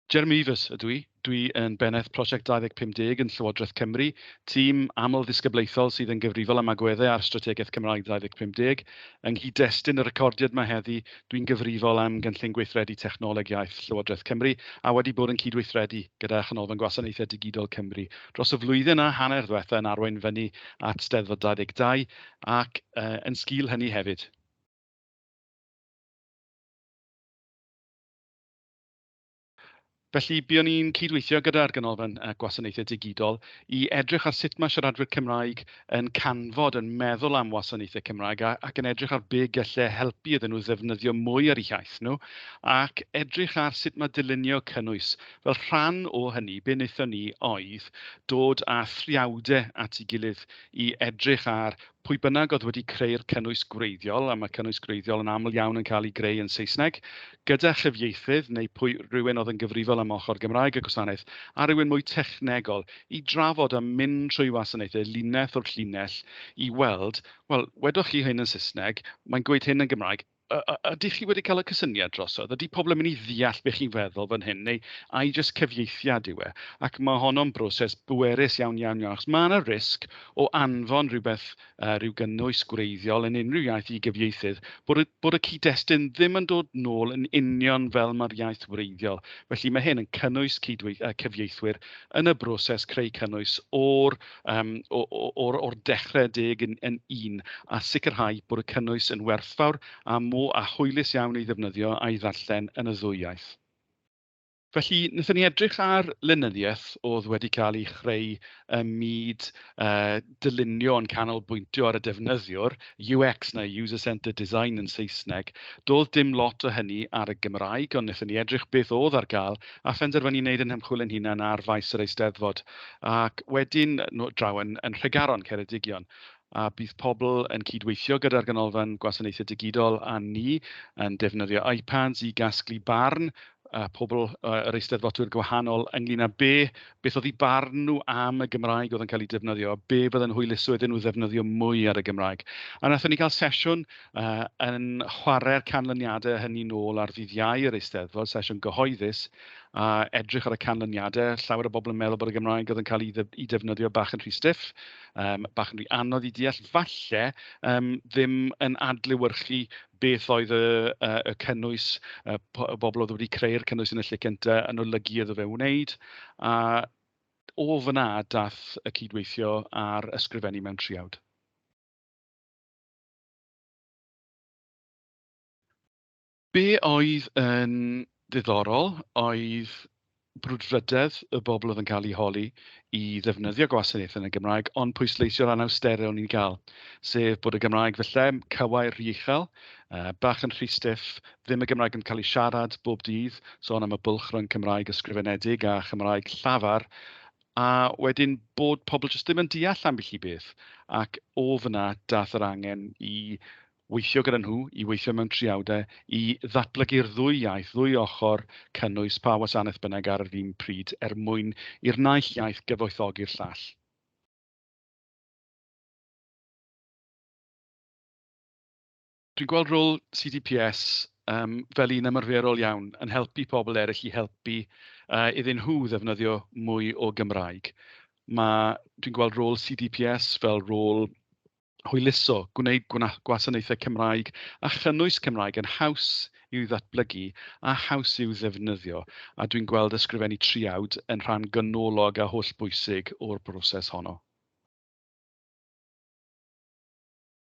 Jeremy Ivers ydw i. Dwi yn bennaeth prosiect 2050 yn Llywodraeth Cymru, tîm aml ddisgyblaethol sydd yn gyfrifol am agweddau ar strategaeth Cymraeg 2050. Yng nghyd-destun y recordiad mae heddi, dwi'n gyfrifol am gynllun gweithredu technoleg iaith Llywodraeth Cymru a wedi bod yn cydweithredu gyda Chanolfan Gwasanaethau Digidol Cymru dros y flwyddyn a hanner ddiwetha yn arwain fyny at Steddfod 22 ac yn sgil hynny hefyd. Felly, buon ni'n cydweithio gyda'r ganolfan gwasanaethau digidol i edrych ar sut mae siaradwyr Cymraeg yn canfod, yn meddwl am wasanaethau Cymraeg ac yn edrych ar be gallai helpu iddyn nhw ddefnyddio mwy ar eu iaith nhw, ac edrych ar sut mae dylunio cynnwys. Fel rhan o hynny, be wnaethon ni oedd dod â thriawdau at ei gilydd i edrych ar pwy bynnag oedd wedi creu'r cynnwys gwreiddiol, a mae cynnwys gwreiddiol yn aml iawn yn cael ei greu yn Saesneg, gyda chyfieithydd neu rhywun oedd yn gyfrifol am ochr Gymraeg y gwasanaeth, a rhywun mwy technegol i drafod a mynd trwy wasanaethau linell o'r llinell i weld, wel, wedwch chi hyn yn Saesneg, mae'n gweud hyn yn Gymraeg, ydych chi wedi cael y cysyniad drosodd? Ydy pobl yn mynd i ddeall beth chi'n feddwl fan hyn, neu ai jyst cyfieithiad yw e? Ac mae honno'n broses bwerus iawn iawn iawn. Achos mae yna risg o anfon rhywbeth, rhyw gynnwys gwreiddiol yn unrhyw iaith i gyfieithydd, bod y cyd-destun ddim yn dod nôl yn union fel mae'r iaith wreiddiol. Felly mae hyn yn cynnwys cyfieithwyr yn y broses creu cynnwys o'r dechrau deg yn un, a sicrhau bod y cynnwys yn werthfawr a hwylus iawn ei ddefnyddio a'i ddarllen yn y ddwy iaith. Felly, wnaethon ni edrych ar lenyddiaeth oedd wedi cael ei chreu ym myd dylunio yn canolbwyntio ar y defnyddiwr, UX neu User-Centred Design yn Saesneg. Doedd dim lot o hynny ar y Gymraeg, ond wnaethon ni edrych beth oedd ar gael a phenderfynu wneud yn hymchwil yn hunain ar faes yr Eisteddfod. Ac wedyn draw yn Nhregaron, Ceredigion. A bydd pobl yn cydweithio gyda'r ganolfan gwasanaethau digidol a ni yn defnyddio iPads i gasglu barn pobl yr eisteddfodwyr gwahanol ynglyn â beth oedd eu barn nhw am y Gymraeg oedd yn cael ei defnyddio, a be bydde'n hwyluso iddyn nhw ddefnyddio mwy ar y Gymraeg. A wnaethon ni gael sesiwn yn chwarae'r canlyniadau hynny nôl ar ddydd Iau yr Eisteddfod, sesiwn gyhoeddus, a edrych ar y canlyniadau. Llawer o bobl yn meddwl bod y Gymraeg oedd yn cael ei defnyddio bach yn rhy stiff, bach yn rhy anodd i deall, falle ddim yn adlewyrchu beth oedd y cynnwys, bobl oedd wedi creu'r cynnwys yn y lle cyntaf yn olygu iddo fe wneud. A o fyna daeth y cydweithio ar ysgrifennu mewn triawd. Be oedd yn ddiddorol oedd brwdfrydedd y bobl oedd yn cael ei holi i ddefnyddio gwasanaeth yn y Gymraeg, ond pwysleisio'r anawsterau o'n i'n cael, sef bod y Gymraeg falle cywair rhy uchel, bach yn rhy stiff, ddim y Gymraeg yn cael ei siarad bob dydd, sôn am y bwlch rhwng Cymraeg ysgrifenedig a Chymraeg llafar, a wedyn bod pobl jyst ddim yn deall ambell i beth. Ac o fyna daeth yr angen i weithio gyda nhw, i weithio mewn triawdau, i ddatblygu'r ddwy iaith, ddwy ochr cynnwys pa wasanaeth bynnag ar yr un pryd mwyn i'r naill iaith gyfoethogi'r llall. Dwi'n gweld rôl CDPS fel un ymarferol iawn yn helpu pobl eraill i helpu iddyn nhw ddefnyddio mwy o Gymraeg. Dwi'n gweld rôl CDPS fel rôl hwyluso, gwneud gwasanaethau Cymraeg a chynnwys Cymraeg yn haws i'w ddatblygu a haws i'w ddefnyddio. A dwi'n gweld ysgrifennu triawd yn rhan ganolog a hollbwysig o'r broses honno.